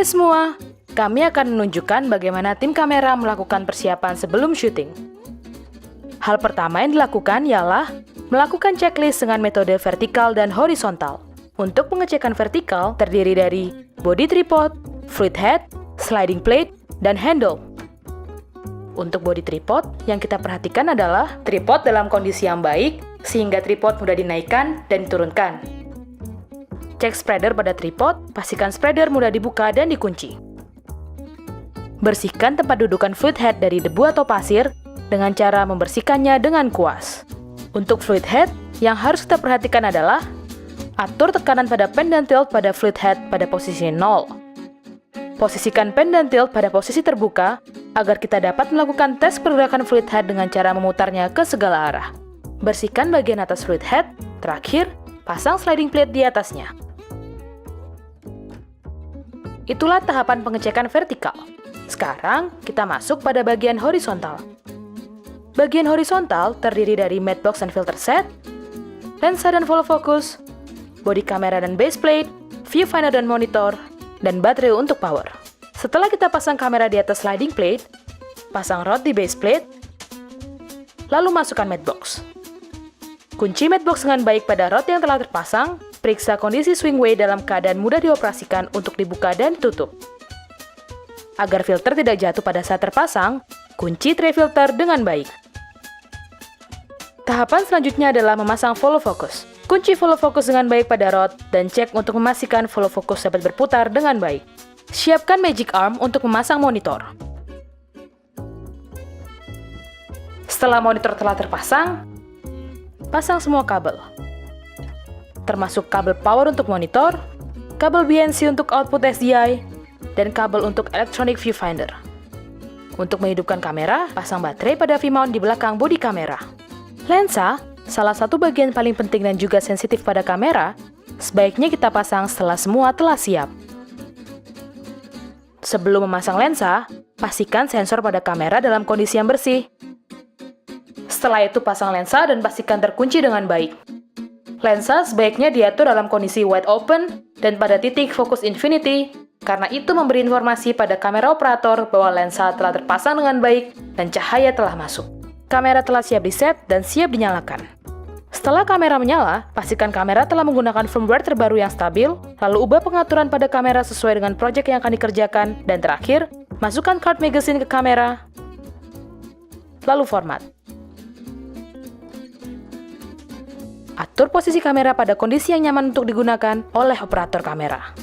Oke semua, kami akan menunjukkan bagaimana tim kamera melakukan persiapan sebelum syuting. Hal pertama yang dilakukan ialah melakukan checklist dengan metode vertikal dan horizontal. Untuk pengecekan vertikal terdiri dari body tripod, fluid head, sliding plate, dan handle. Untuk body tripod, yang kita perhatikan adalah tripod dalam kondisi yang baik, sehingga tripod mudah dinaikkan dan diturunkan. Cek spreader pada tripod, pastikan spreader mudah dibuka dan dikunci. Bersihkan tempat dudukan fluid head dari debu atau pasir dengan cara membersihkannya dengan kuas. Untuk fluid head, yang harus kita perhatikan adalah atur tekanan pada pen dan tilt pada fluid head pada posisi 0. Posisikan pen dan tilt pada posisi terbuka agar kita dapat melakukan tes pergerakan fluid head dengan cara memutarnya ke segala arah. Bersihkan bagian atas fluid head, terakhir, pasang sliding plate di atasnya. Itulah tahapan pengecekan vertikal. Sekarang, kita masuk pada bagian horizontal. Bagian horizontal terdiri dari matte box dan filter set, lensa dan follow focus, body kamera dan base plate, viewfinder dan monitor, dan baterai untuk power. Setelah kita pasang kamera di atas sliding plate, pasang rod di base plate, lalu masukkan matte box. Kunci matte box dengan baik pada rod yang telah terpasang, periksa kondisi swing weight dalam keadaan mudah dioperasikan untuk dibuka dan tutup. Agar filter tidak jatuh pada saat terpasang, kunci tray filter dengan baik. Tahapan selanjutnya adalah memasang follow focus. Kunci follow focus dengan baik pada rod dan cek untuk memastikan follow focus dapat berputar dengan baik. Siapkan magic arm untuk memasang monitor. Setelah monitor telah terpasang, pasang semua kabel. Termasuk kabel power untuk monitor, kabel BNC untuk output SDI, dan kabel untuk electronic viewfinder. Untuk menghidupkan kamera, pasang baterai pada V-mount di belakang bodi kamera. Lensa, salah satu bagian paling penting dan juga sensitif pada kamera, sebaiknya kita pasang setelah semua telah siap. Sebelum memasang lensa, pastikan sensor pada kamera dalam kondisi yang bersih. Setelah itu pasang lensa dan pastikan terkunci dengan baik. Lensa sebaiknya diatur dalam kondisi wide open dan pada titik fokus infinity, karena itu memberi informasi pada kamera operator bahwa lensa telah terpasang dengan baik dan cahaya telah masuk. Kamera telah siap di-set dan siap dinyalakan. Setelah kamera menyala, pastikan kamera telah menggunakan firmware terbaru yang stabil, lalu ubah pengaturan pada kamera sesuai dengan proyek yang akan dikerjakan, dan terakhir, masukkan card magazine ke kamera, lalu format. Atur posisi kamera pada kondisi yang nyaman untuk digunakan oleh operator kamera.